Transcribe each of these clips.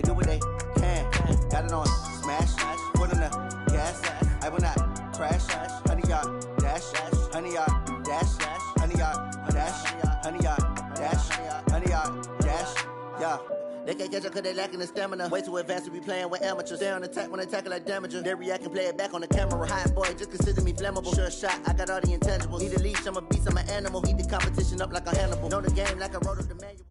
They do what they can. Got it on smash, put on the gas. I will not crash. Honey yard dash, honey yard dash, honey yard dash, honey yard dash, honey yard dash. Yeah. They can't catch up cause they lacking the stamina. Way too advanced to be playing with amateurs. They on attack when they tackle like damager. They react and play it back on the camera. Hot boy, just consider me flammable. Sure shot, I got all the intangibles. Need a leash, I'm a beast, I'm an animal. Heat the competition up like a Hannibal. Know the game like I wrote up the manual.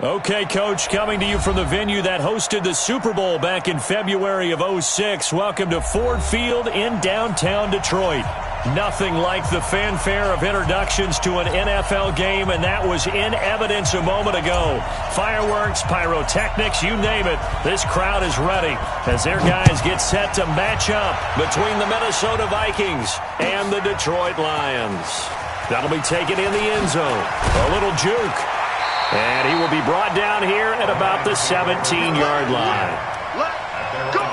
Okay, Coach, coming to you from the venue that hosted the Super Bowl back in February of '06. Welcome to Ford Field in downtown Detroit. Nothing like the fanfare of introductions to an NFL game, and that was in evidence a moment ago. Fireworks, pyrotechnics, you name it. This crowd is ready as their guys get set to match up between the Minnesota Vikings and the Detroit Lions. That'll be taken in the end zone. A little juke. And he will be brought down here at about the 17-yard line. Let's go!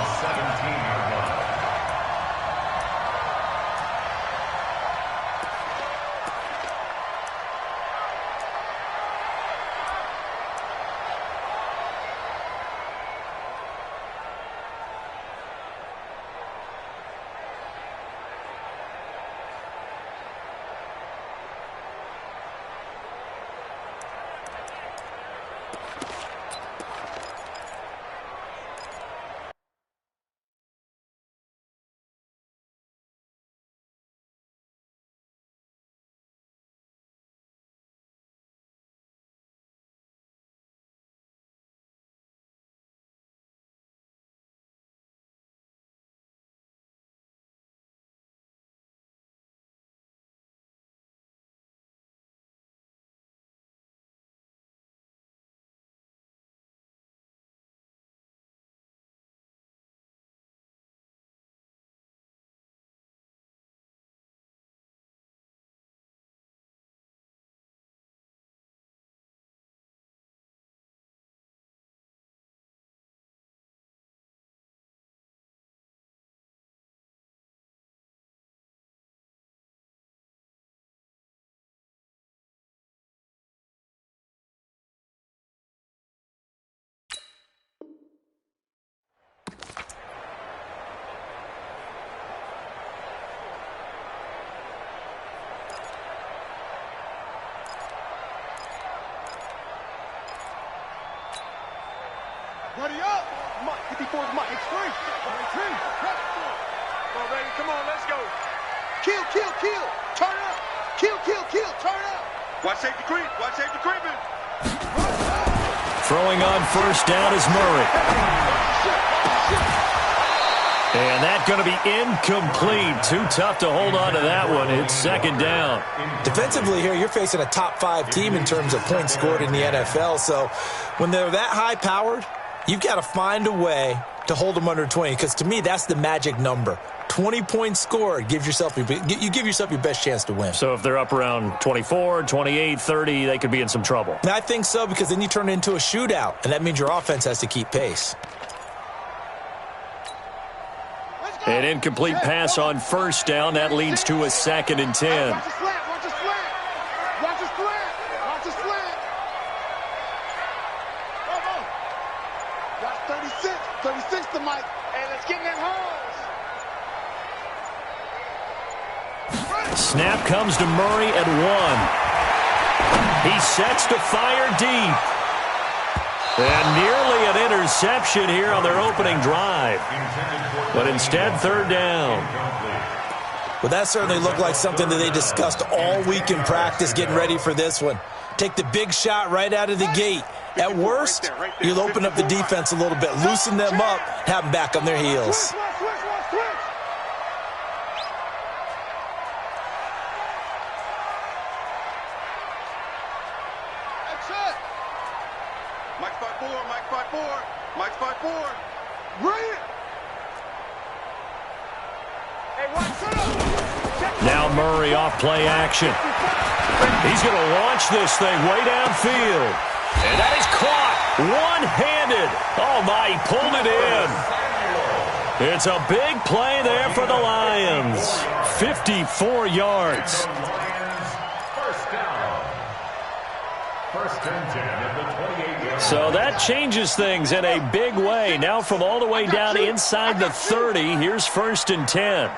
Ready up! Mike, 54 is Mike. It's free. Come on, baby. Come on, let's go. Kill. Turn up. Kill. Turn up. Watch safety creep. Creeping. Throwing on first down is Murray. And that's going to be incomplete. Too tough to hold on to that one. It's second down. Defensively here, you're facing a top 5 team in terms of points scored in the NFL. So when they're that high-powered, you've got to find a way to hold them under 20, because to me, that's the magic number. 20 points scored, you give yourself your best chance to win. So if they're up around 24, 28, 30, they could be in some trouble. And I think so, because then you turn it into a shootout, and that means your offense has to keep pace. An incomplete pass on first down. That leads to a 2nd and 10. Snap comes to Murray at 1. He sets to fire deep. And nearly an interception here on their opening drive. But instead, third down. Well, that certainly looked like something that they discussed all week in practice getting ready for this one. Take the big shot right out of the gate. At worst, you'll open up the defense a little bit, loosen them up, have them back on their heels. Mike 5-4. Bring it. Now Murray off play action. He's going to launch this thing way downfield. And that is caught one-handed. Oh, my, he pulled it in. It's a big play there for the Lions. 54 yards. First down. First and 10 at the 28-yard line. So that changes things in a big way. Now from all the way down inside the 30, here's 1st and 10.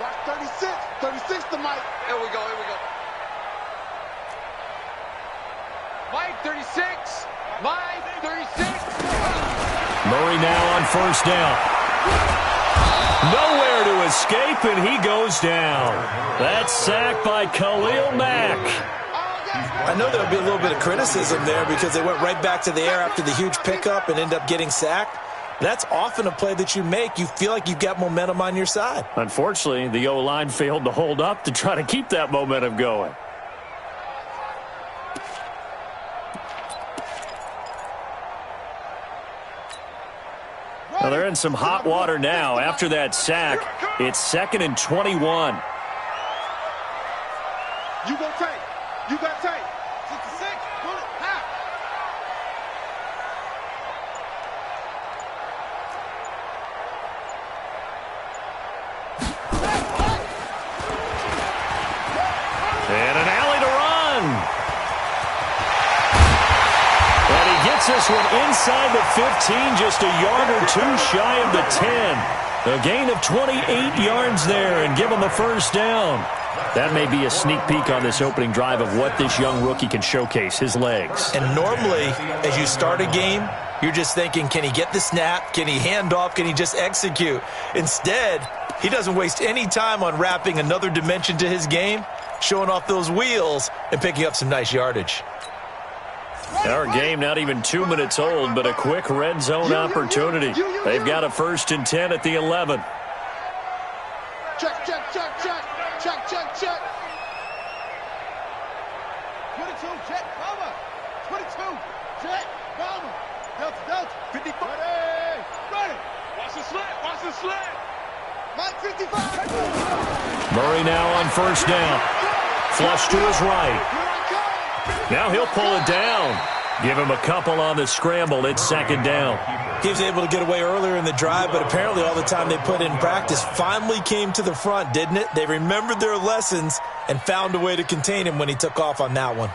Watch 36. 36 to Mike. Here we go. Mike, 36. Mike, 36. Murray now on 1st down. Nowhere to escape, and he goes down. That's sacked by Khalil Mack. I know there'll be a little bit of criticism there because they went right back to the air after the huge pickup and end up getting sacked. That's often a play that you make. You feel like you've got momentum on your side. Unfortunately, the O-line failed to hold up to try to keep that momentum going. Well, they're in some hot water now. After that sack, it's 2nd and 21. You gonna take. You got to take. 66. Put it. Half. And an alley to run. And he gets this one inside the 15, just a yard or two shy of the 10. A gain of 28 yards there and give him a 1st down. That may be a sneak peek on this opening drive of what this young rookie can showcase, his legs. And normally, as you start a game, you're just thinking, can he get the snap? Can he hand off? Can he just execute? Instead, he doesn't waste any time on wrapping another dimension to his game, showing off those wheels, and picking up some nice yardage. Our game not even 2 minutes old, but a quick red zone opportunity. They've got a 1st and 10 at the 11. Check. 22, jet, bomber. 22, jet, bomber. Delta. 54. Ready. Watch the slant. Mike, 55. Murray now on 1st down. Flush to his right. Now he'll pull it down. Give him a couple on the scramble. It's 2nd down. He was able to get away earlier in the drive, but apparently all the time they put in practice finally came to the front, didn't it? They remembered their lessons and found a way to contain him when he took off on that one.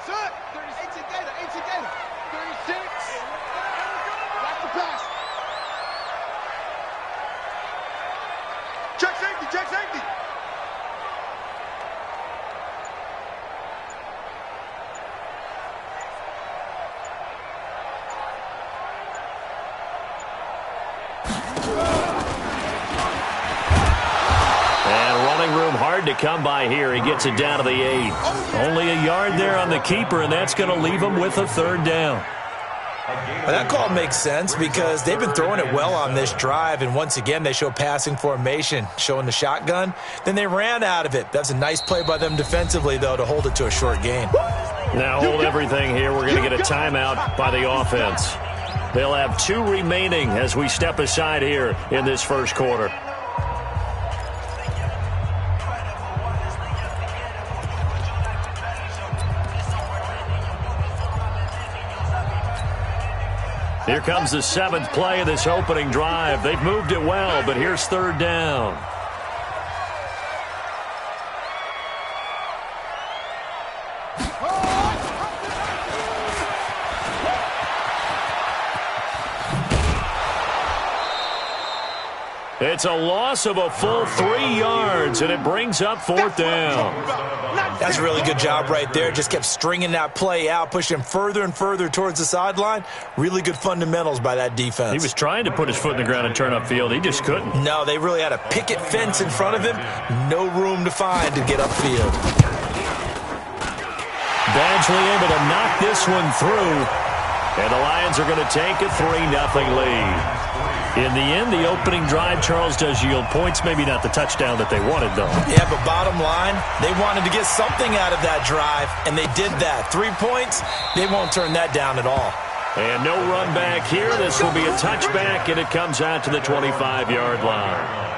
Set. 18 Gator. 36. Watch the pass. Check safety. And running room hard to come by here. He gets it down to the 8. Only a yard there on the keeper, and that's going to leave him with a 3rd down. Well, that call makes sense because they've been throwing it well on this drive, and once again they show passing formation, showing the shotgun. Then they ran out of it. That's a nice play by them defensively, though, to hold it to a short gain. Now hold everything here. We're going to get a timeout by the offense. They'll have 2 remaining as we step aside here in this 1st quarter. Here comes the 7th play of this opening drive. They've moved it well, but here's 3rd down. It's a loss of a full 3 yards, and it brings up 4th down. That's a really good job right there. Just kept stringing that play out, pushing him further and further towards the sideline. Really good fundamentals by that defense. He was trying to put his foot in the ground and turn upfield. He just couldn't. No, they really had a picket fence in front of him. No room to find to get upfield. Badgley able to knock this one through. And the Lions are going to take a 3-0 lead. In the end, the opening drive, Charles, does yield points. Maybe not the touchdown that they wanted, though. Yeah, but bottom line, they wanted to get something out of that drive, and they did that. 3 points, they won't turn that down at all. And no run back here. This will be a touchback, and it comes out to the 25-yard line.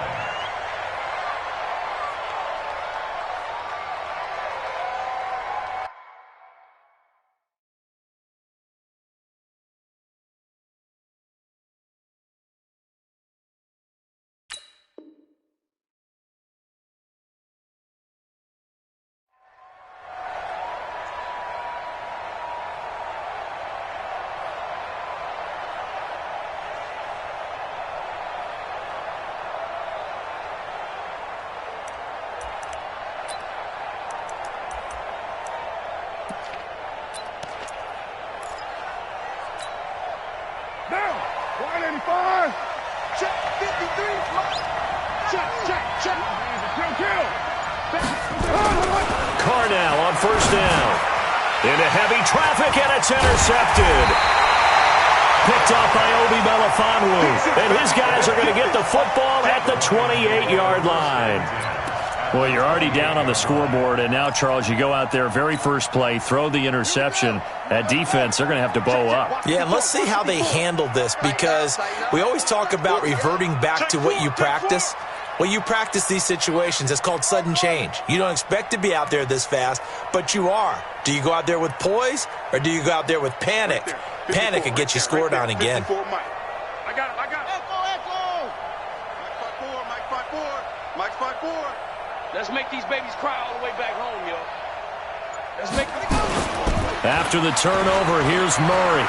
Carnell on first down. Into heavy traffic, and it's intercepted. Picked off by Obi Melifonwu. And his guys are going to get the football at the 28-yard line. Well, you're already down on the scoreboard, and now, Charles, you go out there, very first play, throw the interception. That defense, they're going to have to bow up. Yeah, and let's see how they handle this, because we always talk about reverting back to what you practice. Well, you practice these situations. It's called sudden change. You don't expect to be out there this fast, but you are. Do you go out there with poise, or do you go out there with panic? Panic can get you scored on again. I got it. Echo. Mike's 5-4. Let's make these babies cry all the way back home, yo. Let's make them go. After the turnover, here's Murray.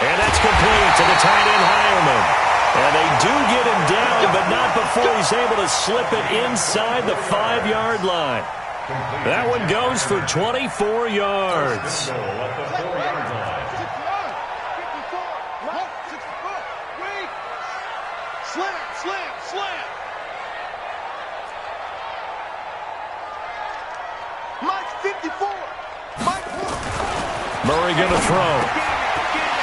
And that's complete to the tight end, Heilman. And they do get him down, but not before he's able to slip it inside the 5-yard line. That one goes for 24 yards. Slam. Mike's 54. Murray going to throw.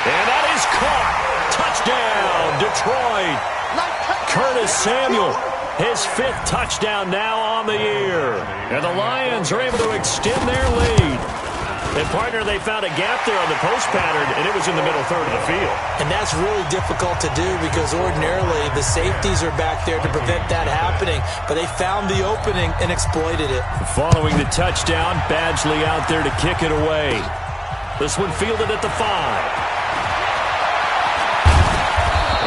And that is caught. Touchdown, Detroit. Curtis Samuel, his 5th touchdown now on the year. And the Lions are able to extend their lead. And, partner, they found a gap there on the post pattern, and it was in the middle third of the field. And that's really difficult to do, because ordinarily the safeties are back there to prevent that happening. But they found the opening and exploited it. Following the touchdown, Badgley out there to kick it away. This one fielded at the 5.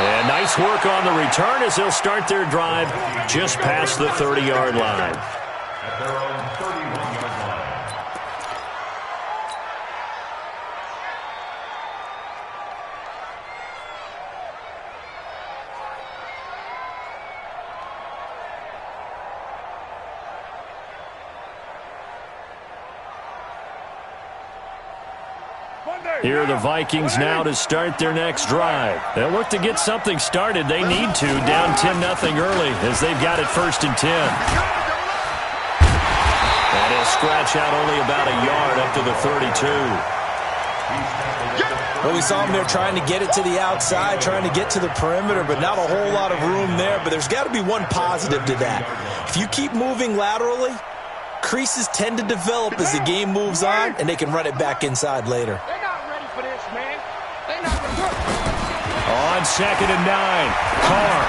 And nice work on the return as they'll start their drive just past the 30-yard line. At their own 31-yard line. Here are the Vikings now to start their next drive. They'll look to get something started. They need to, down 10-0 early as they've got it 1st and 10. And he'll scratch out only about a yard up to the 32. Well, we saw him there trying to get it to the outside, trying to get to the perimeter, but not a whole lot of room there. But there's got to be one positive to that. If you keep moving laterally, creases tend to develop as the game moves on, and they can run it back inside later. On 2nd and 9, Carr.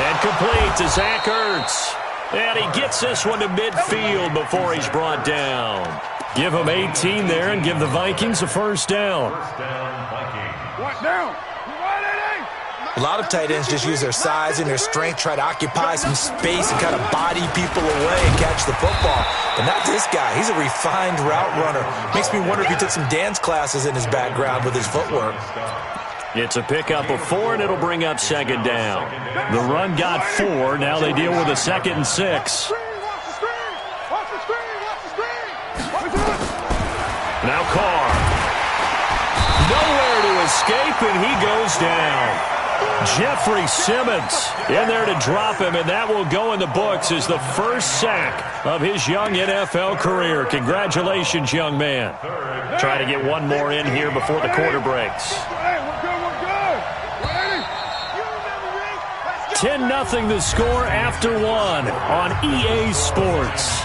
And complete to Zach Ertz. And he gets this one to midfield before he's brought down. Give him 18 there and give the Vikings a 1st down. A lot of tight ends just use their size and their strength, try to occupy some space and kind of body people away and catch the football. But not this guy. He's a refined route runner. Makes me wonder if he took some dance classes in his background with his footwork. It's a pickup of 4, and it'll bring up 2nd down. The run got 4. Now they deal with a 2nd and 6. Now Carr. Nowhere to escape, and he goes down. Jeffrey Simmons in there to drop him, and that will go in the books as the first sack of his young NFL career. Congratulations, young man. Try to get one more in here before the quarter breaks. 10-0 the score after 1 on EA Sports.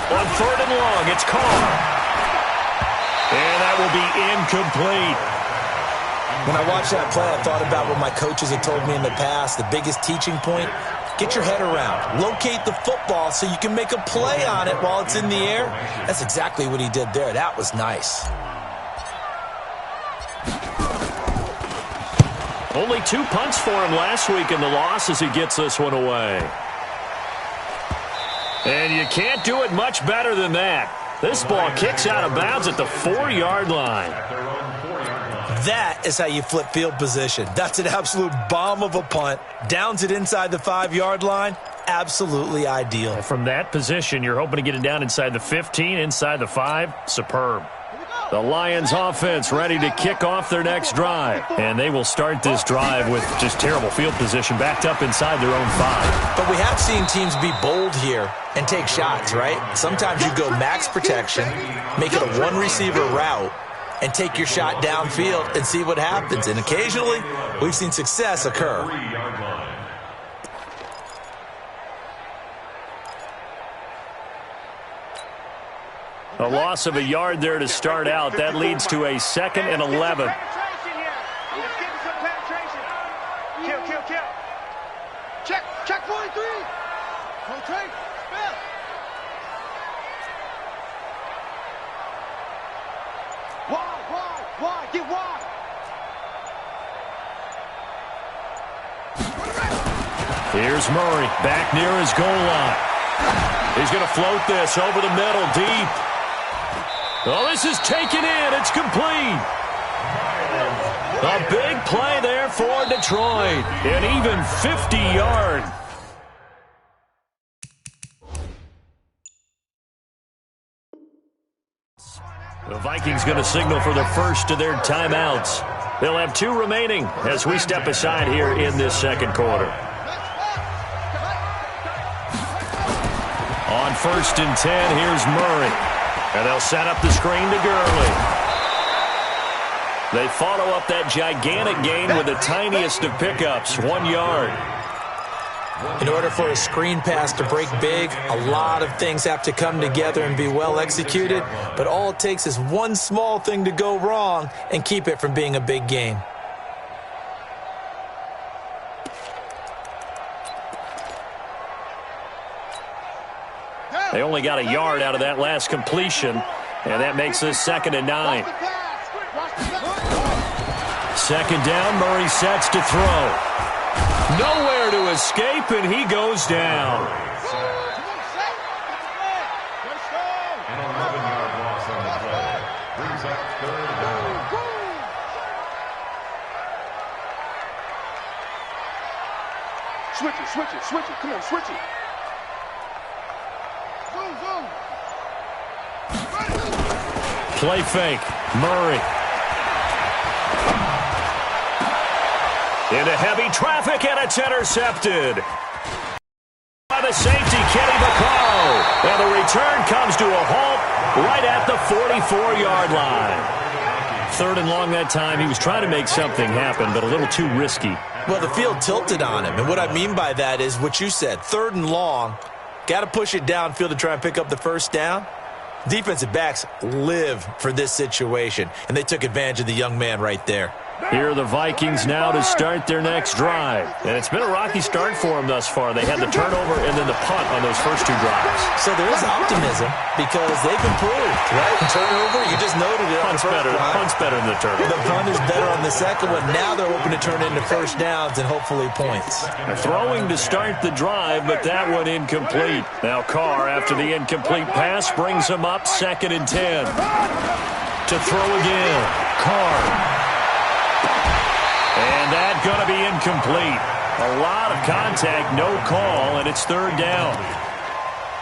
On 3rd and long, it's Carr. And that will be incomplete. When I watched that play, I thought about what my coaches had told me in the past. The biggest teaching point, get your head around. Locate the football so you can make a play on it while it's in the air. That's exactly what he did there. That was nice. Only 2 punts for him last week in the loss as he gets this one away. And you can't do it much better than that. This ball kicks out of bounds at the 4-yard line. That is how you flip field position. That's an absolute bomb of a punt. Downs it inside the 5-yard line. Absolutely ideal. And from that position, you're hoping to get it down inside the 15, inside the 5. Superb. The Lions offense ready to kick off their next drive. And they will start this drive with just terrible field position backed up inside their own 5. But we have seen teams be bold here and take shots, right? Sometimes you go max protection, make it a one-receiver route, and take your shot downfield and see what happens. And occasionally, we've seen success occur. A loss of a yard there to start out. That leads to a 2nd and 11. Check 43. Rotate. Spell. Wide. Get wide. Here's Murray back near his goal line. He's going to float this over the middle deep. Oh, this is taken in. It's complete. A big play there for Detroit. An even 50-yard. The Vikings going to signal for the first of their timeouts. They'll have 2 remaining as we step aside here in this second quarter. On 1st and 10, here's Murray. And they'll set up the screen to Gurley. They follow up that gigantic gain with the tiniest of pickups, 1 yard. In order for a screen pass to break big, a lot of things have to come together and be well executed. But all it takes is one small thing to go wrong and keep it from being a big game. They only got a yard out of that last completion, and that makes this 2nd and 9. 2nd down, Murray sets to throw. Nowhere to escape, and he goes down. An 11-yard loss on the play. Brings up 3rd down. Switch it. Come on, switch it. Play fake. Murray. Into heavy traffic, and it's intercepted by the safety, Kenny Vaccaro. And the return comes to a halt right at the 44-yard line. 3rd and long that time. He was trying to make something happen, but a little too risky. Well, the field tilted on him, and what I mean by that is what you said. 3rd and long, got to push it downfield to try and pick up the first down. Defensive backs live for this situation, and they took advantage of the young man right there. Here are the Vikings now to start their next drive. And it's been a rocky start for them thus far. They had the turnover and then the punt on those first 2 drives. So there is optimism because they've improved, right? Turnover, you just noted it on the first drive. Punt's better than the turnover. The punt is better on the second one. Now they're hoping to turn into first downs and hopefully points. They're throwing to start the drive, but that one incomplete. Now Carr, after the incomplete pass, brings him up 2nd and 10. To throw again. Carr. And that's going to be incomplete. A lot of contact, no call, and it's 3rd down.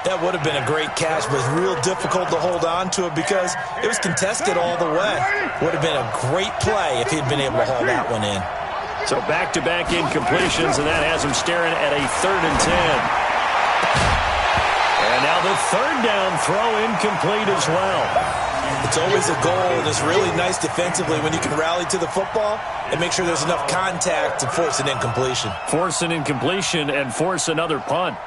That would have been a great catch, but it's real difficult to hold on to it because it was contested all the way. Would have been a great play if he'd been able to haul that one in. So back-to-back incompletions, and that has him staring at a 3rd and 10. And now the 3rd down throw incomplete as well. It's always a goal, and it's really nice defensively when you can rally to the football and make sure there's enough contact to force an incompletion. Force an incompletion and force another punt.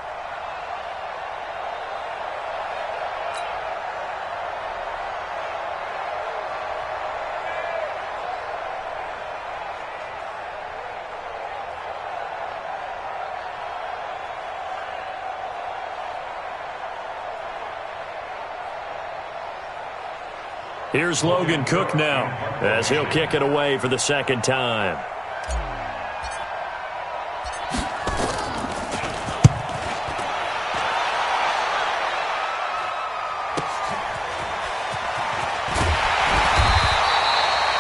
Here's Logan Cook now as he'll kick it away for the 2nd time.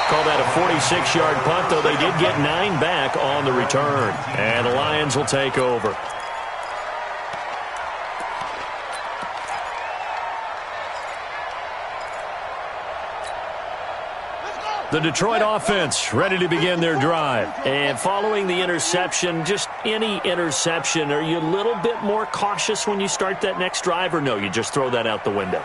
Call that a 46-yard punt, though they did get 9 back on the return. And the Lions will take over. The Detroit offense ready to begin their drive. And following the interception, just any interception, are you a little bit more cautious when you start that next drive, or no, you just throw that out the window?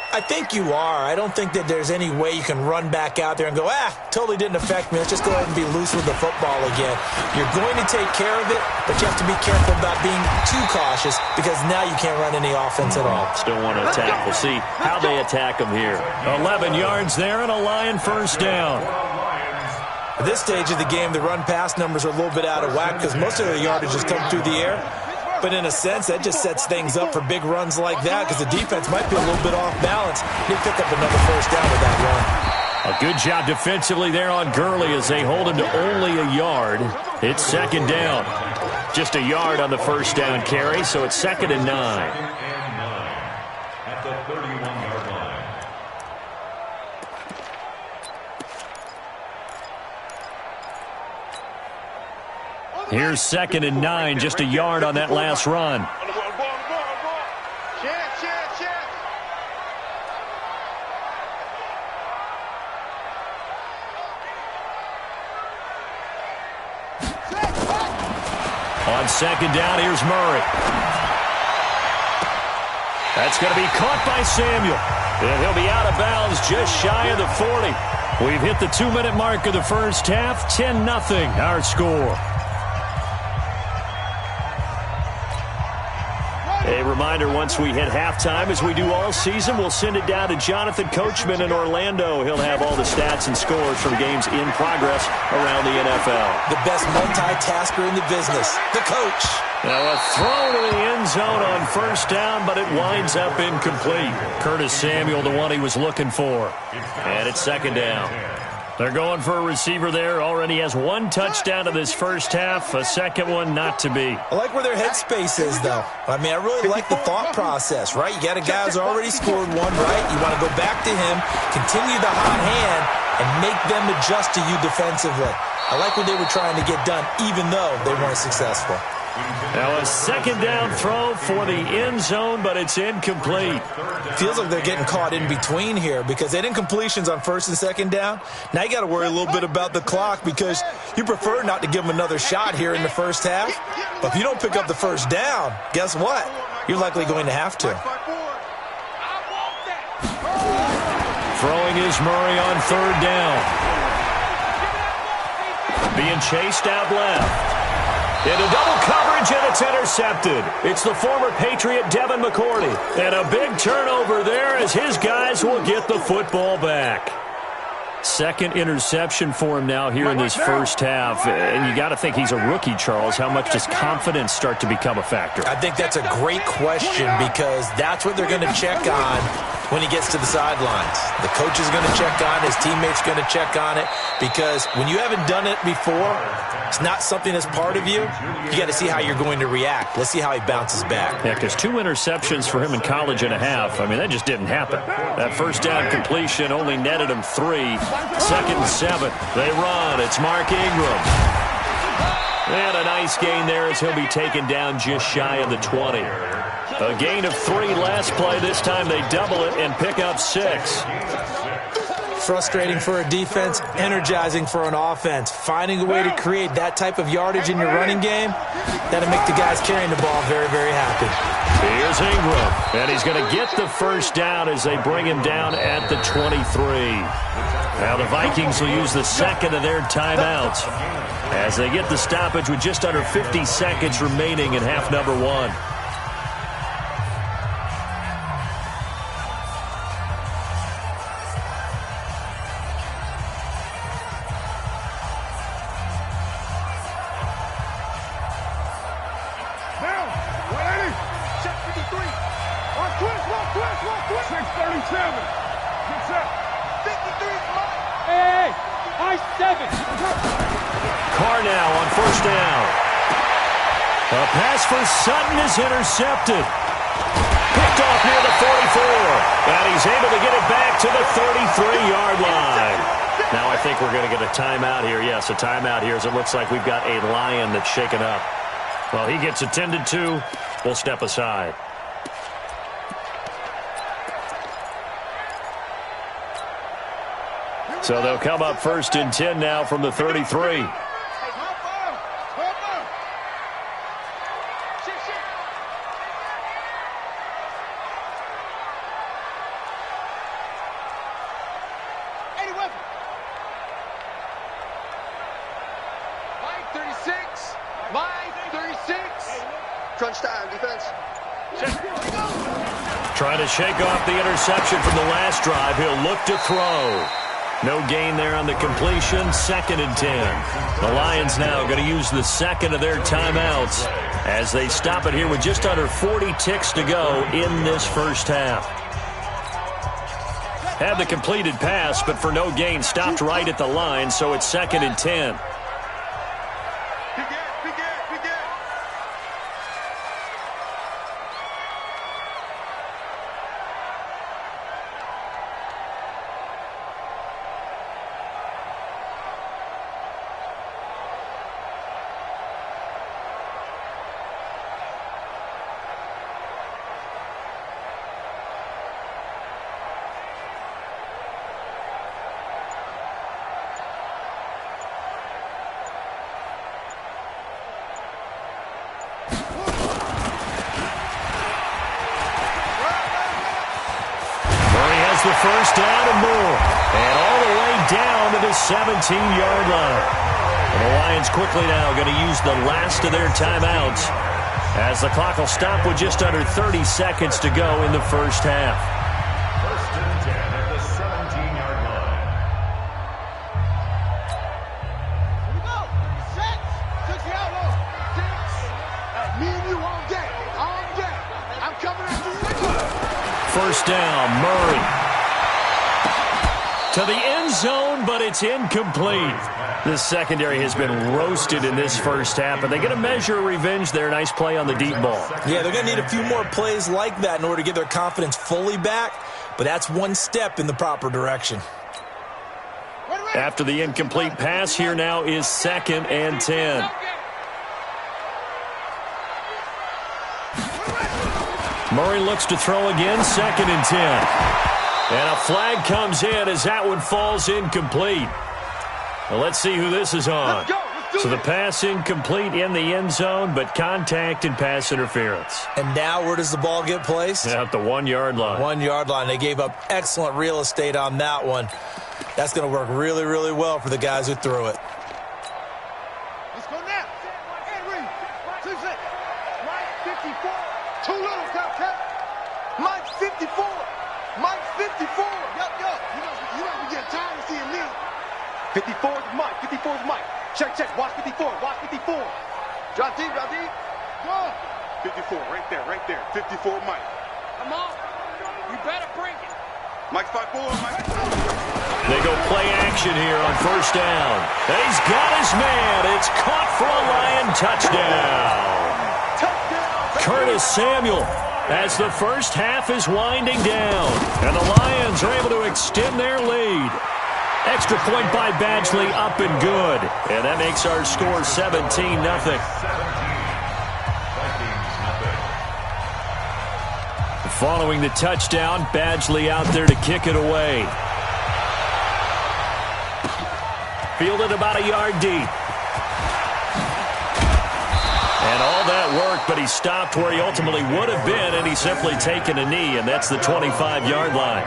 I think you are. I don't think that there's any way you can run back out there and go, totally didn't affect me. Let's just go ahead and be loose with the football again. You're going to take care of it, but you have to be careful about being too cautious because now you can't run any offense at all. Still want to attack. We'll see how they attack them here. 11 yards there and a Lion first down. At this stage of the game, the run-pass numbers are a little bit out of whack because most of the yardage has come through the air. But in a sense, that just sets things up for big runs like that because the defense might be a little bit off balance. They pick up another first down with that run. A good job defensively there on Gurley as they hold him to only a yard. It's second down. Just a yard on the first down carry, so it's 2nd and 9. At the 31-yard line. Here's 2nd and 9, just a yard on that last run. On second down, here's Murray. That's going to be caught by Samuel. And he'll be out of bounds just shy of the 40. We've hit the 2-minute mark of the first half. 10-0 our score. A reminder, once we hit halftime, as we do all season, we'll send it down to Jonathan Coachman in Orlando. He'll have all the stats and scores from games in progress around the NFL. The best multitasker in the business, the coach. Now a throw to the end zone on first down, but it winds up incomplete. Curtis Samuel, the one he was looking for. And it's second down. They're going for a receiver there. Already has 1 touchdown in this first half. A second one not to be. I like where their headspace is, though. I mean, I really like the thought process, right? You got a guy who's already scored one, right? You want to go back to him, continue the hot hand, and make them adjust to you defensively. I like what they were trying to get done, even though they weren't successful. Now a second down throw for the end zone, but it's incomplete. Feels like they're getting caught in between here because they didn't completions on first and second down. Now you got to worry a little bit about the clock because you prefer not to give them another shot here in the first half. But if you don't pick up the first down, guess what? You're likely going to have to. Throwing is Murray on third down. Being chased out left. Into double coverage, and it's intercepted. It's the former Patriot Devin McCourty. And a big turnover there as his guys will get the football back. Second interception for him now here in this first half. And you got to think he's a rookie, Charles. How much does confidence start to become a factor? I think that's a great question because that's what they're going to check on when he gets to the sidelines. The coach is going to check on it. His teammates going to check on it because when you haven't done it before, it's not something that's part of you. You got to see how you're going to react. Let's see how he bounces back. Yeah, because 2 interceptions for him in college and a half. I mean, that just didn't happen. That first down completion only netted him 3. 2nd and 7. They run. It's Mark Ingram. And a nice gain there as he'll be taken down just shy of the 20. A gain of 3 last play. This time they double it and pick up 6. Frustrating for a defense, energizing for an offense. Finding a way to create that type of yardage in your running game, that'll make the guys carrying the ball very, very happy. Here's Ingram, and he's going to get the first down as they bring him down at the 23. Now the Vikings will use the second of their timeouts as they get the stoppage with just under 50 seconds remaining in half number 1. Sutton is intercepted. Picked off near the 44. And he's able to get it back to the 33-yard line. Now I think we're going to get a timeout here. Yes, a timeout here as it looks like we've got a Lion that's shaken up. Well, he gets attended to. We'll step aside. So they'll come up 1st and 10 now from the 33. Crunch time, defense. Trying to shake off the interception from the last drive. He'll look to throw. No gain there on the completion. 2nd and 10. The Lions now going to use the second of their timeouts as they stop it here with just under 40 ticks to go in this first half. Had the completed pass, but for no gain, stopped right at the line, so it's 2nd and 10. The first down and more. And all the way down to the 17-yard line. And the Lions quickly now going to use the last of their timeouts as the clock will stop with just under 30 seconds to go in the first half. 1st and 10 at the 17-yard line. Here we go. 6. 6 yellow. 6. Me and you all day. All day. I'm coming after you. First down, Murray. To the end zone, but it's incomplete. This secondary has been roasted in this first half, but they get a measure of revenge there. Nice play on the deep ball. Yeah, they're going to need a few more plays like that in order to get their confidence fully back, but that's one step in the proper direction. After the incomplete pass, here now is 2nd and 10. Murray looks to throw again, 2nd and 10. And a flag comes in as that one falls incomplete. Well, let's see who this is on. So the pass incomplete in the end zone, but contact and pass interference. And now where does the ball get placed? At the 1-yard line. 1-yard line. They gave up excellent real estate on that one. That's going to work really, really well for the guys who threw it. Let's go now. Henry. 2 seconds. Mike 54. Too little, Cap. Mike 54. Mike 54. Yup. You might be getting tired of seeing me. 54 is Mike. 54 is Mike. Check. Watch 54. Watch 54. Drop deep. Go. 54. Right there. 54 Mike. Come on. You better bring it. Mike's 5-4. Mike. They go play action here on first down. And he's got his man. It's caught for a Lion touchdown. Curtis Samuel, as the first half is winding down. And the Lions are able to extend their lead. Extra point by Badgley, up and good. And that makes our score 17-0. Following the touchdown, Badgley out there to kick it away. Fielded about a yard deep. And all that worked, but he stopped where he ultimately would have been, and he's simply taken a knee, and that's the 25-yard line.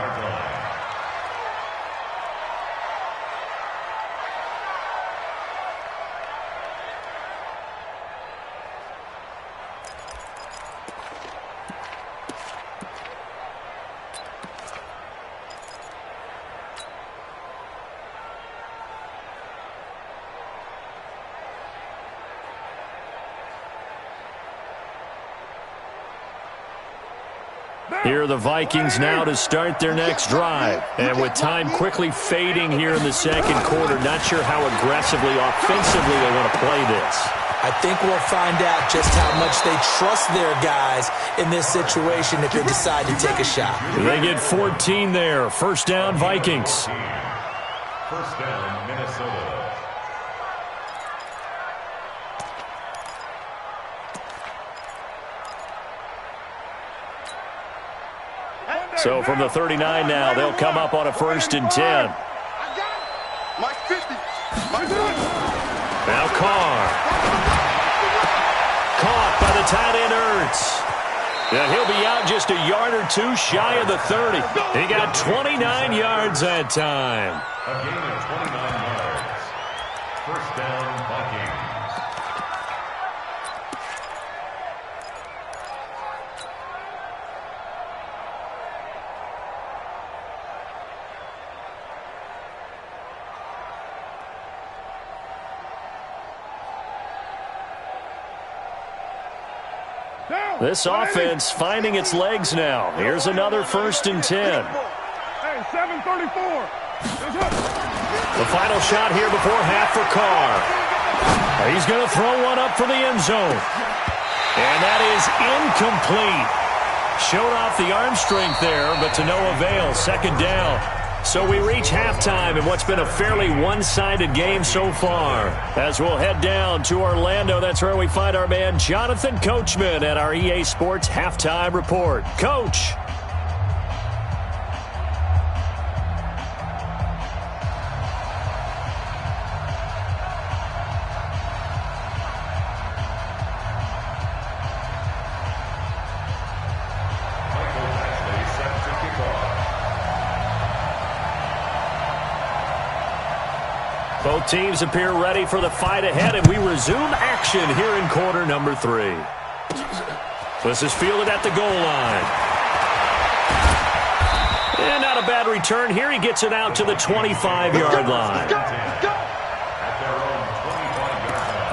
Here are the Vikings now to start their next drive. And with time quickly fading here in the second quarter, not sure how aggressively, offensively they want to play this. I think we'll find out just how much they trust their guys in this situation if they decide to take a shot. They get 14 there. First down, Vikings. First down, Minnesota. So from the 39 now, they'll come up on a 1st and 10. Mike 50. Now Carr. Caught by the tight end Ertz. Yeah, he'll be out just a yard or two shy of the 30. He got 29 yards that time. A gain of 29 yards. First down, Vikings. This offense finding its legs now. Here's another 1st and 10. Hey, 7:34. The final shot here before half for Carr. He's going to throw one up for the end zone. And that is incomplete. Showed off the arm strength there, but to no avail. 2nd down. So we reach halftime in what's been a fairly one-sided game so far. As we'll head down to Orlando, that's where we find our man Jonathan Coachman at our EA Sports Halftime Report. Coach. Both teams appear ready for the fight ahead, and we resume action here in quarter number 3. This is fielded at the goal line. And not a bad return here. He gets it out to the 25-yard line. Go. At their own 25-yard line.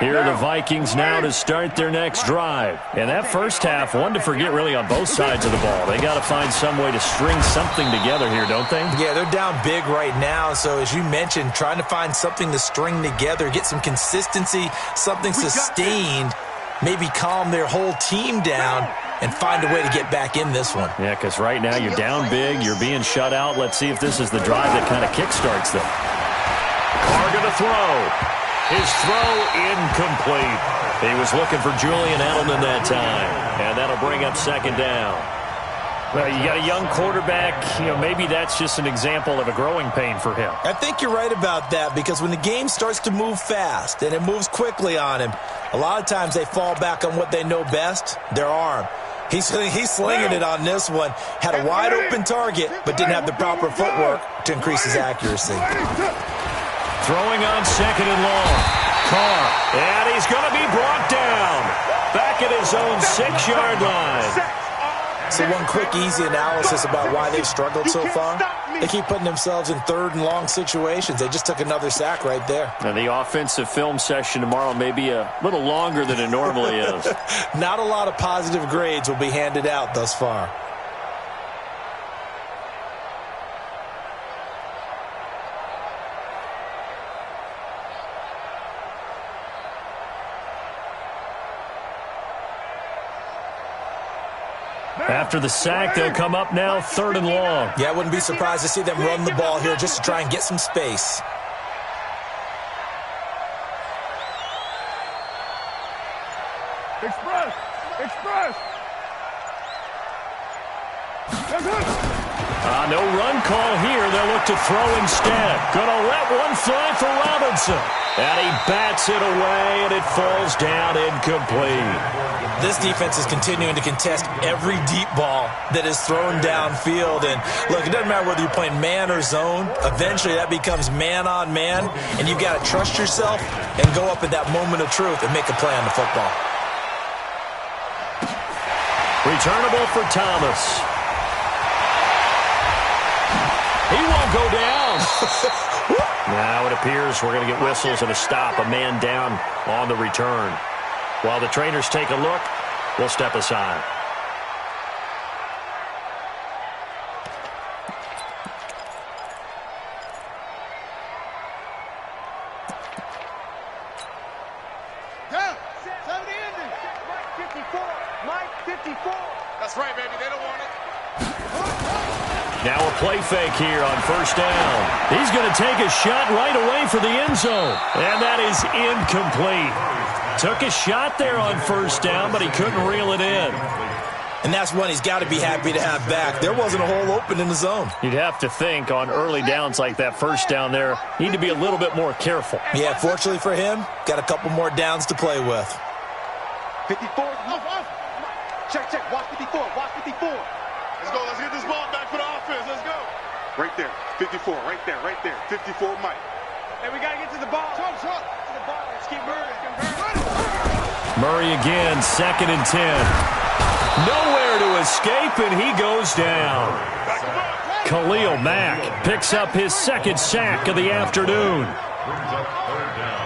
Here are the Vikings now to start their next drive. And that first half, one to forget really on both sides of the ball. They got to find some way to string something together here, don't they? Yeah, they're down big right now. So as you mentioned, trying to find something to string together, get some consistency, something sustained, maybe calm their whole team down and find a way to get back in this one. Yeah, because right now you're down big, you're being shut out. Let's see if this is the drive that kind of kickstarts them. Carr going to throw. His throw incomplete. He was looking for Julian Edelman that time, and that'll bring up 2nd down. Well, you got a young quarterback. Maybe that's just an example of a growing pain for him. I think you're right about that, because when the game starts to move fast and it moves quickly on him, a lot of times they fall back on what they know best, their arm. He's slinging it on this one. Had a wide open target, but didn't have the proper footwork to increase his accuracy. Throwing on 2nd and long. Carr. And he's going to be brought down. Back at his own 6-yard line. So one quick, easy analysis about why they've struggled so far. They keep putting themselves in 3rd and long situations. They just took another sack right there. And the offensive film session tomorrow may be a little longer than it normally is. Not a lot of positive grades will be handed out thus far. After the sack, they'll come up now 3rd and long. Yeah, I wouldn't be surprised to see them run the ball here just to try and get some space. Express. No run call here. They'll look to throw instead. Gonna let one fly for Robinson. And he bats it away, and it falls down incomplete. This defense is continuing to contest every deep ball that is thrown downfield. And look, it doesn't matter whether you're playing man or zone. Eventually, that becomes man on man, and you've got to trust yourself and go up at that moment of truth and make a play on the football. Returnable for Thomas. He won't go down. Now it appears we're going to get whistles and a stop. A man down on the return. While the trainers take a look, we'll step aside. Down. Mike 54. That's right, baby. They don't want it. Now a play fake here on first down. He's going to take a shot right away for the end zone. And that is incomplete. Took a shot there on first down, but he couldn't reel it in. And that's one he's got to be happy to have back. There wasn't a hole open in the zone. You'd have to think on early downs like that first down there, need to be a little bit more careful. Yeah, fortunately for him, got a couple more downs to play with. 54. Check, check. Watch 54. Watch 54. Let's go. Let's get this ball back for the offense. Let's go. Right there. 54. Right there. Right there. 54, Mike. Hey, we got to get to the ball. Jump. To the ball. Let's keep moving. Murray again, 2nd and 10. Nowhere to escape, and he goes down. Khalil Mack picks up his 2nd sack of the afternoon. Brings up 3rd down.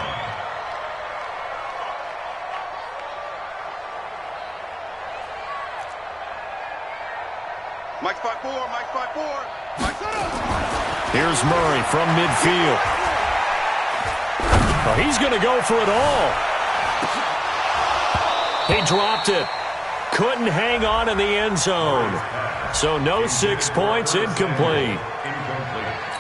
Mike 5-4. Mike 5-4. Mike set up. Here's Murray from midfield. Well, he's going to go for it all. He dropped it. Couldn't hang on in the end zone. So no 6 points, incomplete.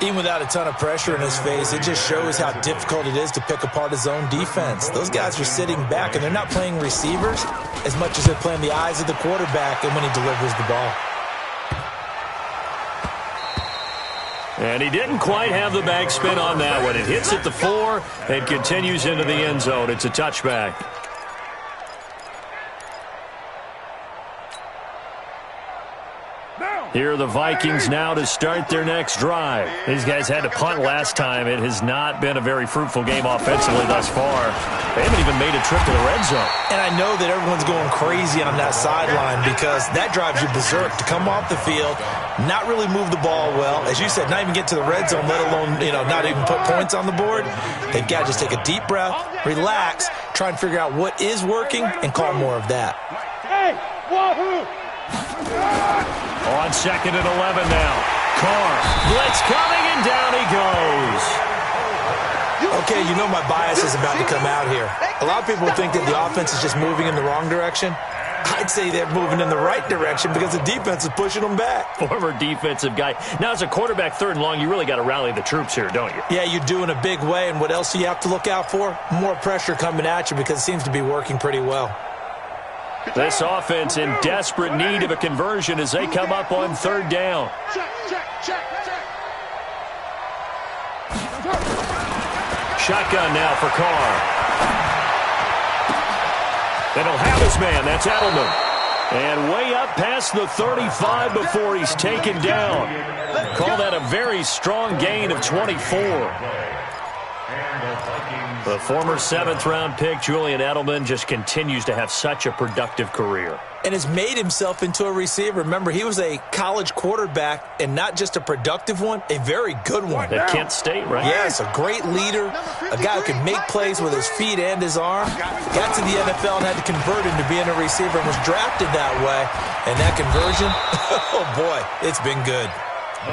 Even without a ton of pressure in his face, it just shows how difficult it is to pick apart his own defense. Those guys are sitting back, and they're not playing receivers as much as they're playing the eyes of the quarterback and when he delivers the ball. And he didn't quite have the backspin on that one. It hits at the 4 and continues into the end zone. It's a touchback. Here are the Vikings now to start their next drive. These guys had to punt last time. It has not been a very fruitful game offensively thus far. They haven't even made a trip to the red zone. And I know that everyone's going crazy on that sideline because that drives you berserk to come off the field, not really move the ball well. As you said, not even get to the red zone, let alone, not even put points on the board. They've got to just take a deep breath, relax, try and figure out what is working, and call more of that. Hey, wahoo! On 2nd and 11 now. Carr, blitz coming, and down he goes. Okay, my bias is about to come out here. A lot of people think that the offense is just moving in the wrong direction. I'd say they're moving in the right direction because the defense is pushing them back. Former defensive guy. Now, as a quarterback 3rd and long, you really got to rally the troops here, don't you? Yeah, you do in a big way, and what else do you have to look out for? More pressure coming at you because it seems to be working pretty well. This offense in desperate need of a conversion as they come up on 3rd down. Shotgun now for Carr. They don't have his man. That's Edelman. And way up past the 35 before he's taken down. Call that a very strong gain of 24. The former 7th-round pick, Julian Edelman, just continues to have such a productive career. And has made himself into a receiver. Remember, he was a college quarterback, and not just a productive one, a very good one. At Kent State, right? Yes, a great leader, a guy who can make plays with his feet and his arm. Got to the NFL and had to convert into being a receiver and was drafted that way. And that conversion, oh boy, it's been good.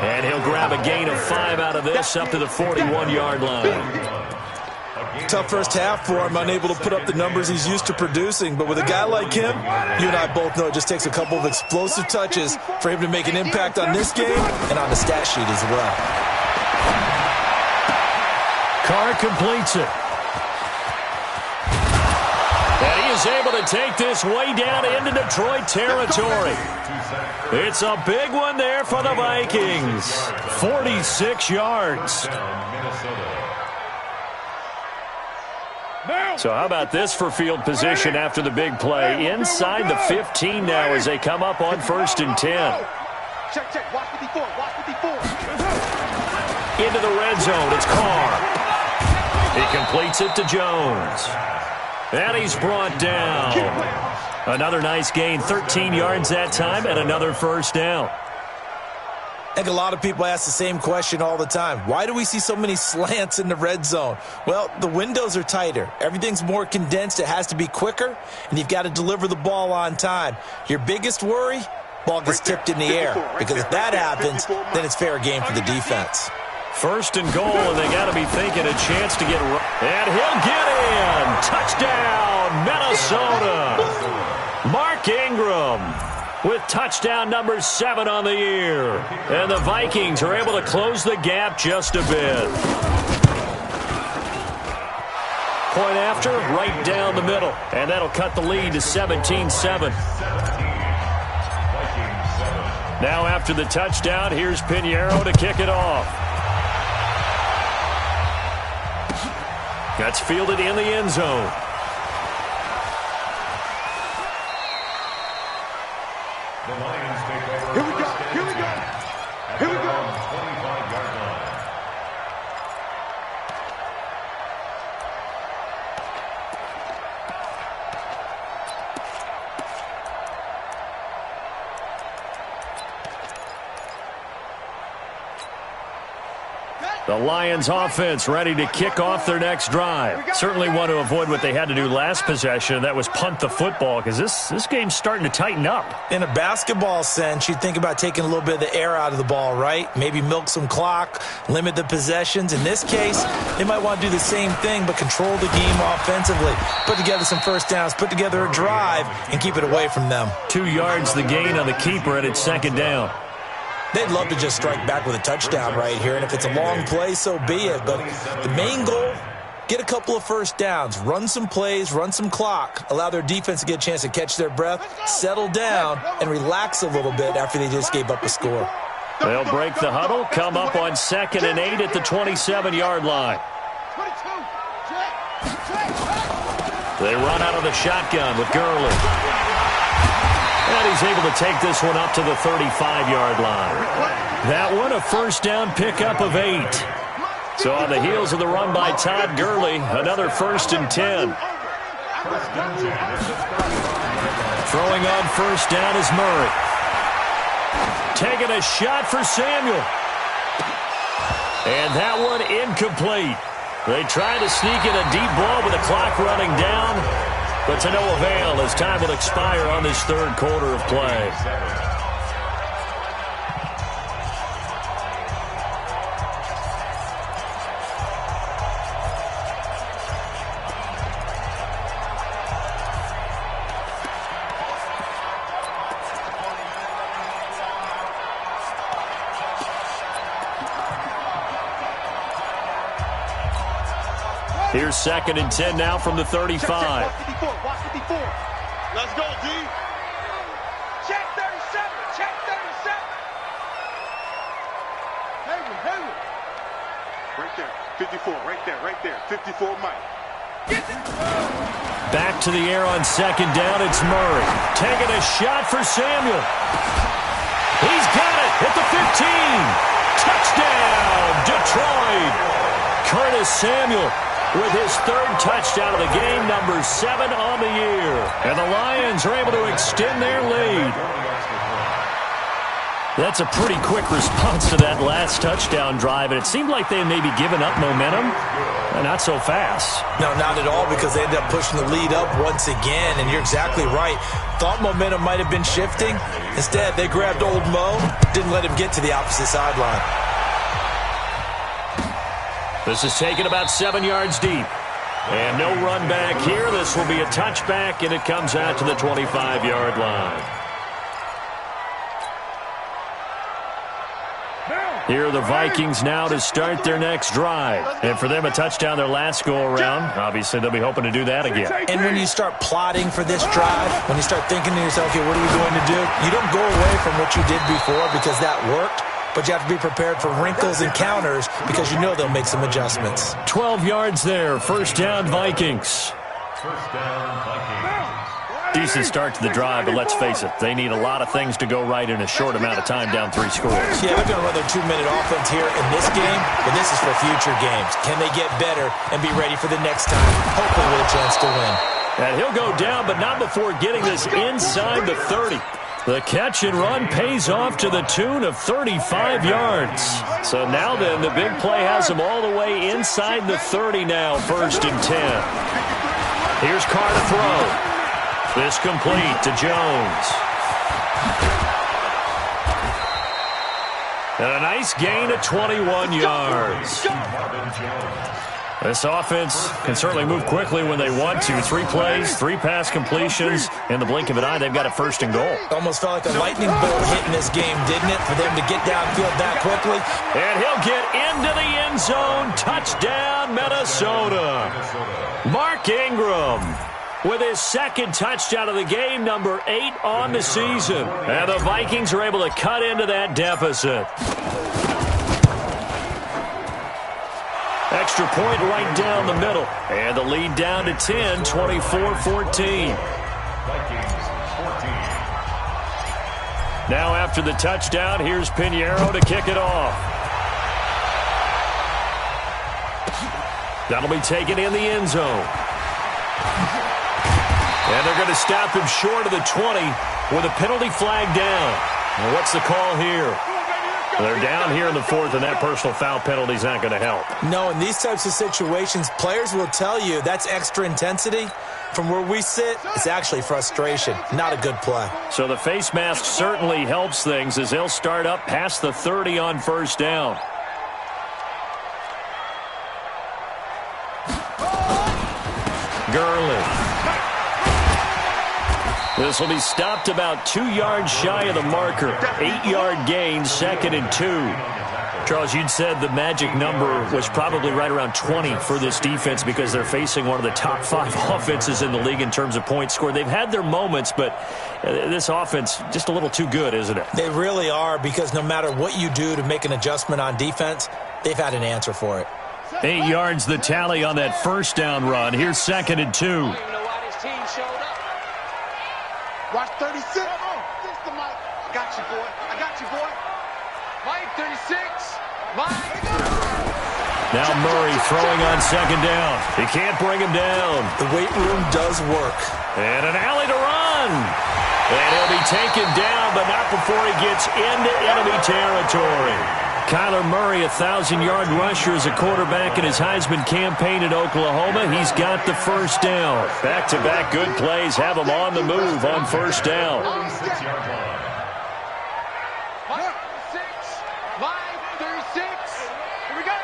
And he'll grab a gain of 5 out of this up to the 41-yard line. Tough first half for him, unable to put up the numbers he's used to producing. But with a guy like him, you and I both know it just takes a couple of explosive touches for him to make an impact on this game and on the stat sheet as well. Carr completes it. And he is able to take this way down into Detroit territory. It's a big one there for the Vikings. 46 yards. So how about this for field position after the big play? Inside the 15 now as they come up on 1st and 10. Check, check. Watch 54. Watch 54. Into the red zone. It's Carr. He completes it to Jones. And he's brought down. Another nice gain. 13 yards that time and another 1st down. I think a lot of people ask the same question all the time. Why do we see so many slants in the red zone? Well, the windows are tighter. Everything's more condensed. It has to be quicker, and you've got to deliver the ball on time. Your biggest worry? Ball gets tipped in the air. Because if that happens, then it's fair game for the defense. 1st and goal, and they got to be thinking a chance to get... And he'll get in! Touchdown, Minnesota! Mark Ingram with touchdown number 7 on the year. And the Vikings are able to close the gap just a bit. Point after, right down the middle. And that'll cut the lead to 17-7. Now after the touchdown, here's Pinheiro to kick it off. That's fielded in the end zone. The Lions take over. Here we go. Here we go. Here we go. 25-yard line. The Lions offense ready to kick off their next drive. Certainly want to avoid what they had to do last possession. That was punt the football, because this game's starting to tighten up. In a basketball sense, you think about taking a little bit of the air out of the ball, right? Maybe milk some clock, limit the possessions. In this case, they might want to do the same thing, but control the game offensively. Put together some first downs, put together a drive, and keep it away from them. 2 yards the gain on the keeper, and it's second down. They'd love to just strike back with a touchdown right here, and if it's a long play, so be it. But the main goal, get a couple of first downs, run some plays, run some clock, allow their defense to get a chance to catch their breath, settle down, and relax a little bit after they just gave up a score. They'll break the huddle, come up on 2nd and 8 at the 27-yard line. They run out of the shotgun with Gurley. And he's able to take this one up to the 35-yard line. That one, a first down pickup of 8. So on the heels of the run by Todd Gurley, another 1st and 10. Throwing on first down is Murray. Taking a shot for Samuel. And that one incomplete. They try to sneak in a deep ball with the clock running down, but to no avail as time will expire on this third quarter of play. Here's 2nd and 10 now from the 35. Watch 54. Let's go, D. Check 37. Check 37. Hayward. Right there. 54. Right there. 54, Mike. Back to the air on 2nd down. It's Murray. Taking a shot for Samuel. He's got it at the 15. Touchdown, Detroit. Curtis Samuel with his 3rd touchdown of the game, number 7 on the year. And the Lions are able to extend their lead. That's a pretty quick response to that last touchdown drive, and it seemed like they may be giving up momentum. Not so fast. No, not at all, because they ended up pushing the lead up once again, and you're exactly right. Thought momentum might have been shifting. Instead, they grabbed old Mo, didn't let him get to the opposite sideline. This is taken about 7 yards deep. And no run back here. This will be a touchback, and it comes out to the 25-yard line. Here are the Vikings now to start their next drive. And for them, a touchdown their last go-around. Obviously, they'll be hoping to do that again. And when you start plotting for this drive, when you start thinking to yourself, okay, what are we going to do? You don't go away from what you did before because that worked. But you have to be prepared for wrinkles and counters because you know they'll make some adjustments. 12 yards there. First down, Vikings. First down, Vikings. Decent start to the drive, but let's face it, they need a lot of things to go right in a short amount of time, down 3 scores. Yeah, they're going to run their 2-minute offense here in this game, but this is for future games. Can they get better and be ready for the next time, hopefully with a chance to win? And he'll go down, but not before getting this inside the 30. The catch and run pays off to the tune of 35 yards. So now then, the big play has him all the way inside the 30 now, 1st and 10. Here's Carr to throw. This complete to Jones. And a nice gain of 21 yards. This offense can certainly move quickly when they want to. 3 plays, 3 pass completions. In the blink of an eye, they've got a first and goal. Almost felt like a lightning bolt hit in this game, didn't it, for them to get downfield that quickly? And he'll get into the end zone. Touchdown, Minnesota. Mark Ingram with his second touchdown of the game, number 8 on the season. And the Vikings are able to cut into that deficit. Extra point right down the middle. And the lead down to 10, 24-14. Now after the touchdown, here's Pinheiro to kick it off. That'll be taken in the end zone. And they're going to stop him short of the 20 with a penalty flag down. Well, what's the call here? They're down here in the 4th, and that personal foul penalty is not going to help. No, in these types of situations, players will tell you that's extra intensity. From where we sit, it's actually frustration. Not a good play. So the face mask certainly helps things as they'll start up past the 30 on first down. Gurley. This will be stopped about 2 yards shy of the marker. 8-yard gain, 2nd and 2. Charles, you'd said the magic number was probably right around 20 for this defense because they're facing one of the top 5 offenses in the league in terms of points scored. They've had their moments, but this offense just a little too good, isn't it? They really are, because no matter what you do to make an adjustment on defense, they've had an answer for it. 8 yards the tally on that first down run. Here's 2nd and 2. Watch 36. Fix the mic. I got you, boy. I got you, boy. Mike, 36. Mike. Now Murray throwing on 2nd down. He can't bring him down. The weight room does work. And an alley to run. And he'll be taken down, but not before he gets into enemy territory. Kyler Murray, 1,000-yard rusher as a quarterback in his Heisman campaign at Oklahoma. He's got the first down. Back-to-back good plays have him on the move on first down. 36. 36. Here we go.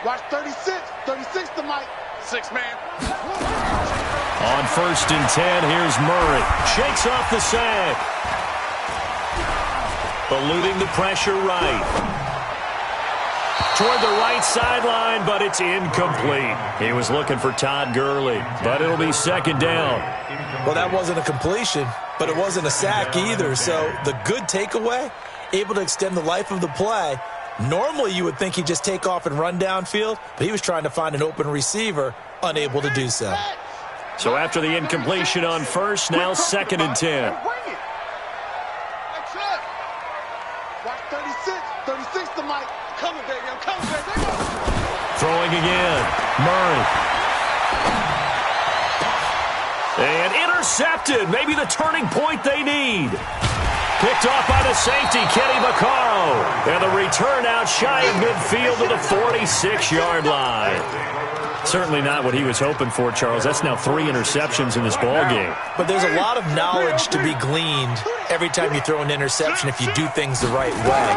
Watch 36. 36 to Mike. 6 man. On first and 10, here's Murray. Shakes off the sack. Eluding the pressure right. Toward the right sideline, but it's incomplete. He was looking for Todd Gurley, but it'll be 2nd down. Well, that wasn't a completion, but it wasn't a sack either. So the good takeaway, able to extend the life of the play. Normally you would think he'd just take off and run downfield, but he was trying to find an open receiver, unable to do so. So after the incompletion on first, now 2nd and 10. Watch 36. 36 to Mike. Coming, baby. I'm coming, baby. Throwing again. Murray. And intercepted. Maybe the turning point they need. Picked off by the safety, Kenny Vaccaro. And the return out shy of midfield to the 46-yard line. Certainly not what he was hoping for, Charles. That's now 3 interceptions in this ball game. But there's a lot of knowledge to be gleaned every time you throw an interception if you do things the right way.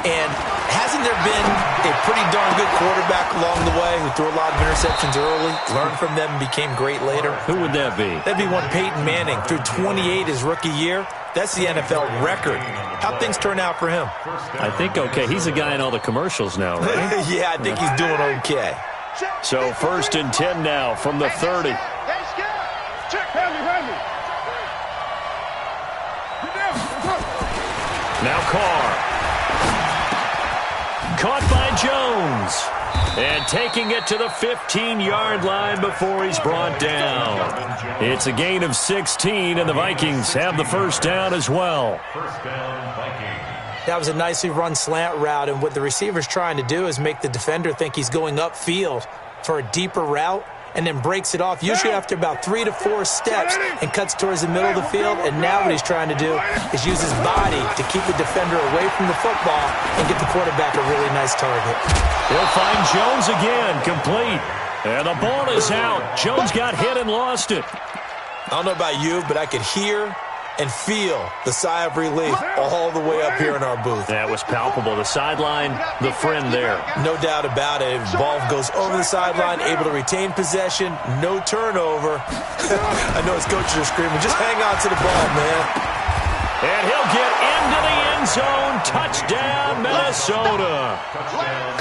And hasn't there been a pretty darn good quarterback along the way who threw a lot of interceptions early, learned from them, and became great later? Who would that be? That'd be one Peyton Manning. Threw 28 his rookie year. That's the NFL record. How'd things turn out for him? I think okay. He's a guy in all the commercials now, right? Yeah, I think he's doing okay. So 1st and 10 now from the 30. Now Carr. Caught by Jones. And taking it to the 15-yard line before he's brought down. It's a gain of 16, and the Vikings have the first down as well. First down, Vikings. That was a nicely run slant route, and what the receiver's trying to do is make the defender think he's going upfield for a deeper route, and then breaks it off, usually after about 3 to 4 steps, and cuts towards the middle of the field. And now what he's trying to do is use his body to keep the defender away from the football and get the quarterback a really nice target. He'll find Jones again, complete. And the ball is out. Jones got hit and lost it. I don't know about you, but I could hear and feel the sigh of relief all the way up here in our booth. That was palpable. The sideline, the friend there. No doubt about it. Ball goes over the sideline, able to retain possession, no turnover. I know his coaches are screaming, just hang on to the ball, man. And he'll get into the end zone. Touchdown, Minnesota.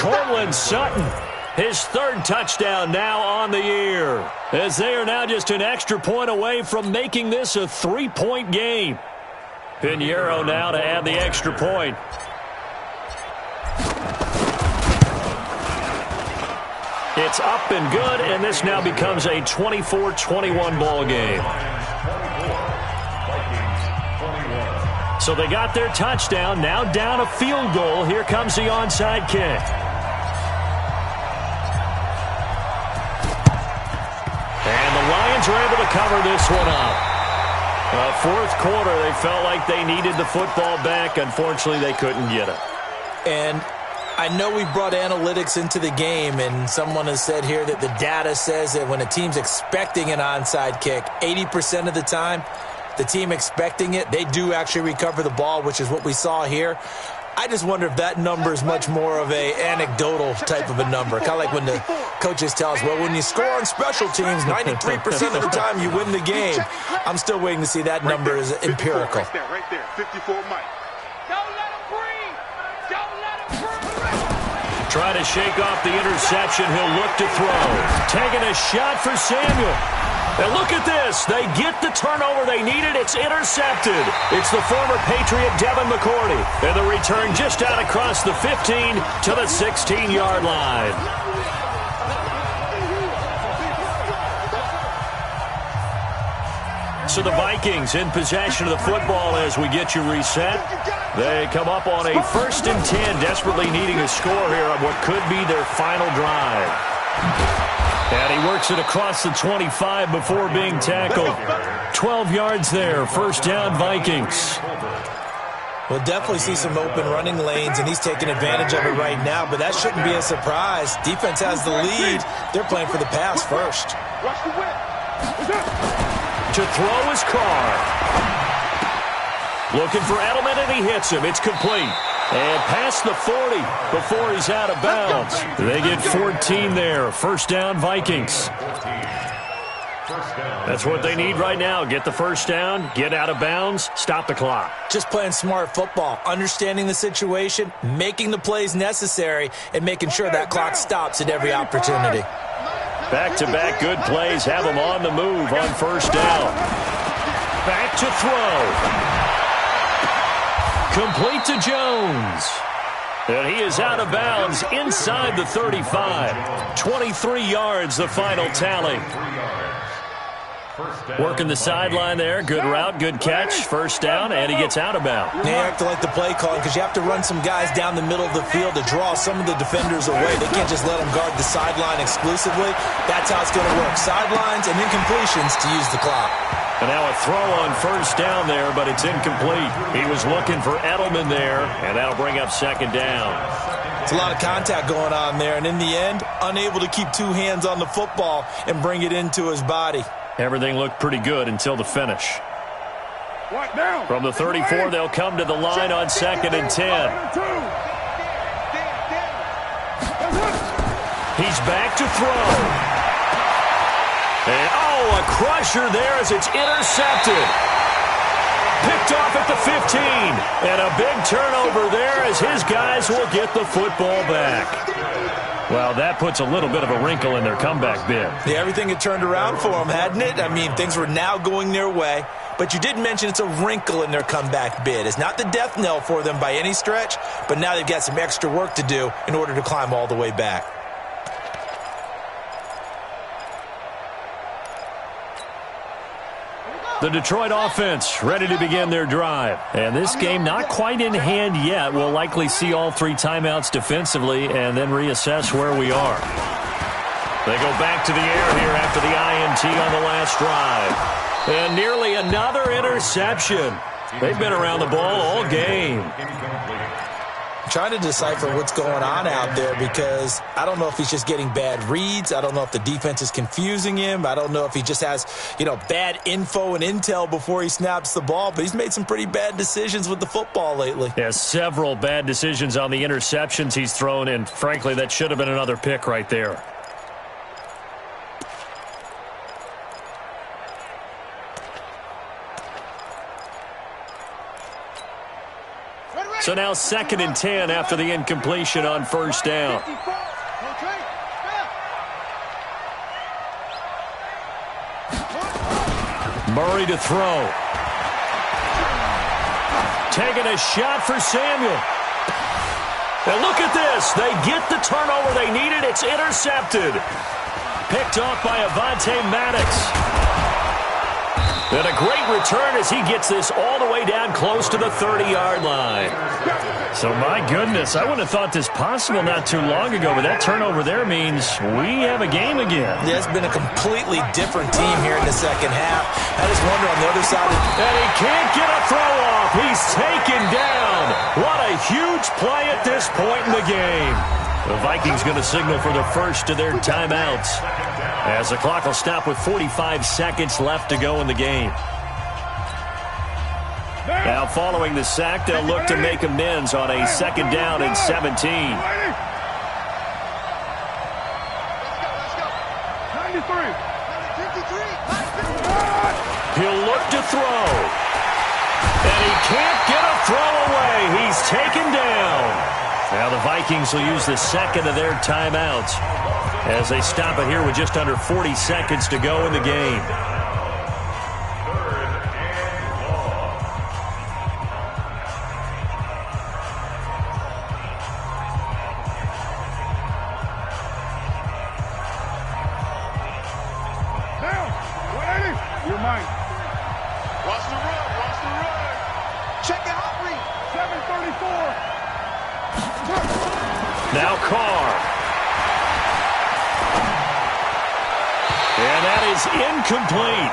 Cortland Sutton, his third touchdown now on the year, as they are now just an extra point away from making this a 3-point game. Pinheiro now to add the extra point. It's up and good, and this now becomes a 24-21 ball game. So they got their touchdown, now down a field goal. Here comes the onside kick. And the Lions are able to cover this one up. Fourth quarter, they felt like they needed the football back. Unfortunately, they couldn't get it. And I know we brought analytics into the game, and someone has said here that the data says that when a team's expecting an onside kick, 80% of the time, the team expecting it, they do actually recover the ball, which is what we saw here. I just wonder if that number is much more of a anecdotal type of a number. Kind of like when the coaches tell us, well, when you score on special teams, 93% of the time you win the game. I'm still waiting to see that number is empirical. Right there, 54 Mike. Don't let him breathe. Don't let him breathe. Trying to shake off the interception. He'll look to throw. Taking a shot for Samuel. And look at this. They get the turnover they needed. It's intercepted. It's the former Patriot Devin McCourty. And the return just out across the 15 to the 16-yard line. So the Vikings in possession of the football as we get you reset. They come up on a 1st and 10, desperately needing a score here on what could be their final drive. And he works it across the 25 before being tackled. 12 yards there. First down, Vikings. We'll definitely see some open running lanes, and he's taking advantage of it right now, but that shouldn't be a surprise. Defense has the lead. They're playing for the pass first. To throw is Carr. Looking for Edelman, and he hits him. It's complete. And past the 40 before he's out of bounds. They get 14 there. First down, Vikings. That's what they need right now. Get the first down, get out of bounds, stop the clock. Just playing smart football, understanding the situation, making the plays necessary, and making sure that clock stops at every opportunity. Back-to-back good plays have them on the move on first down. Back to throw. Complete to Jones. And he is out of bounds inside the 35. 23 yards, the final tally. Working the sideline there. Good route, good catch. First down, and he gets out of bounds. They have to like the play calling because you have to run some guys down the middle of the field to draw some of the defenders away. They can't just let them guard the sideline exclusively. That's how it's going to work. Sidelines and incompletions to use the clock. And now a throw on first down there, but it's incomplete. He was looking for Edelman there, and that'll bring up second down. It's a lot of contact going on there, and in the end, unable to keep two hands on the football and bring it into his body. Everything looked pretty good until the finish. From the 34, they'll come to the line on 2nd and 10. He's back to throw. And, a crusher there as it's intercepted. Picked off at the 15. And a big turnover there as his guys will get the football back. Well, that puts a little bit of a wrinkle in their comeback bid. Yeah, everything had turned around for them, hadn't it? I mean, things were now going their way. But you did mention it's a wrinkle in their comeback bid. It's not the death knell for them by any stretch, but now they've got some extra work to do in order to climb all the way back. The Detroit offense ready to begin their drive. And this game not quite in hand yet. We'll likely see all 3 timeouts defensively and then reassess where we are. They go back to the air here after the INT on the last drive. And nearly another interception. They've been around the ball all game. I'm trying to decipher what's going on out there because I don't know if he's just getting bad reads. I don't know if the defense is confusing him. I don't know if he just has, bad info and intel before he snaps the ball. But he's made some pretty bad decisions with the football lately. Yeah, several bad decisions on the interceptions he's thrown, and frankly, that should have been another pick right there. So now 2nd and 10 after the incompletion on first down. Murray to throw. Taking a shot for Samuel. And look at this. They get the turnover they needed. It's intercepted. Picked off by Avonte Maddox. And a great return as he gets this all the way down close to the 30-yard line. So, my goodness, I wouldn't have thought this possible not too long ago, but that turnover there means we have a game again. Yeah, it's been a completely different team here in the second half. I just wonder on the other side. And he can't get a throw off. He's taken down. What a huge play at this point in the game. The Vikings going to signal for the first of their timeouts, as the clock will stop with 45 seconds left to go in the game. Now, following the sack, they'll look to make amends on a 2nd down and 17. Let's go. 93. He'll look to throw. And he can't get a throw away. He's taken down. Now the Vikings will use the 2nd of their timeouts as they stop it here with just under 40 seconds to go in the game. Down. 180. You're mine. Watch the run. Check it out, Reed. 734. Now Carr. And that is incomplete.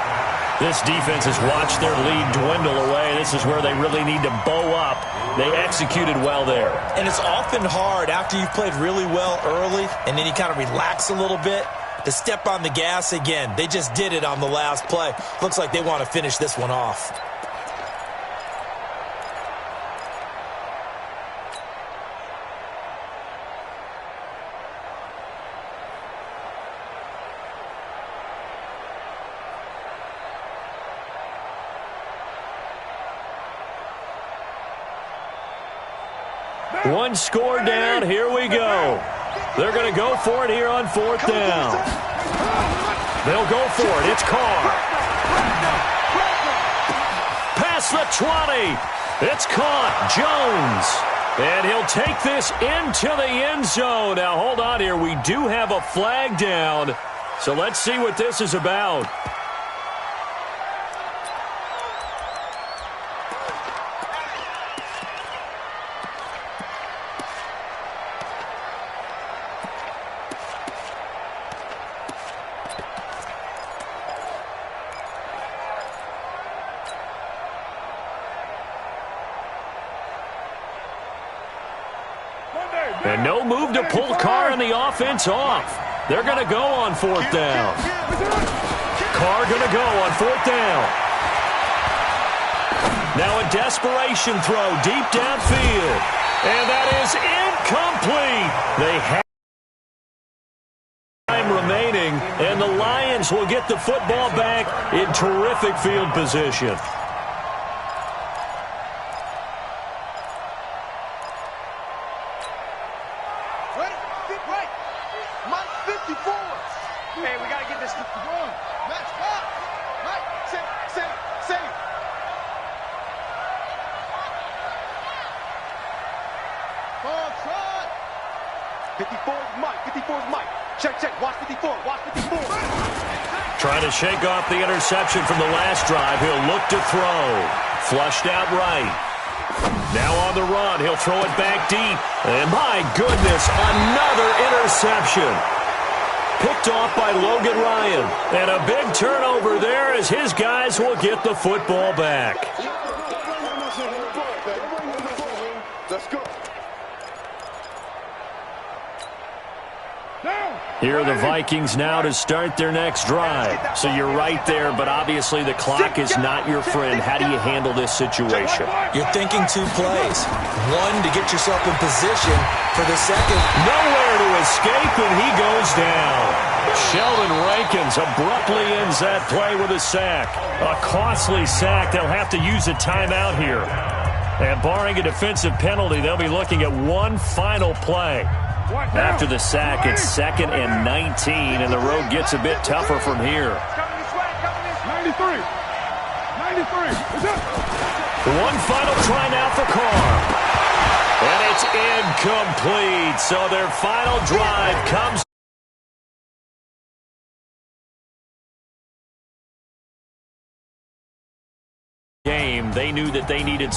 This defense has watched their lead dwindle away. This is where they really need to bow up. They executed well there. And it's often hard after you've played really well early and then you kind of relax a little bit to step on the gas again. They just did it on the last play. Looks like they want to finish this one off. One score down. Here we go. They're going to go for it here on 4th down. They'll go for it. It's Carr. Past the 20. It's caught. Jones. And he'll take this into the end zone. Now, hold on here. We do have a flag down. So let's see what this is about. And no move to pull Carr and the offense off. They're going to go on 4th down. Carr going to go on 4th down. Now a desperation throw deep downfield. And that is incomplete. They have time remaining, and the Lions will get the football back in terrific field position. Trying to shake off the interception from the last drive. He'll look to throw. Flushed out right. Now on the run. He'll throw it back deep. And my goodness, another interception. Picked off by Logan Ryan. And a big turnover there as his guys will get the football back. Let's go. Here are the Vikings now to start their next drive. So you're right there, but obviously the clock is not your friend. How do you handle this situation? You're thinking 2 plays. One, to get yourself in position for the second. Nowhere to escape, and he goes down. Sheldon Rankins abruptly ends that play with a sack. A costly sack. They'll have to use a timeout here. And barring a defensive penalty, they'll be looking at one final play. After the sack, it's 2nd and 19, and the road gets a bit tougher from here. 93. One final try now for Carr. And it's incomplete. So their final drive comes. Game. They knew that they needed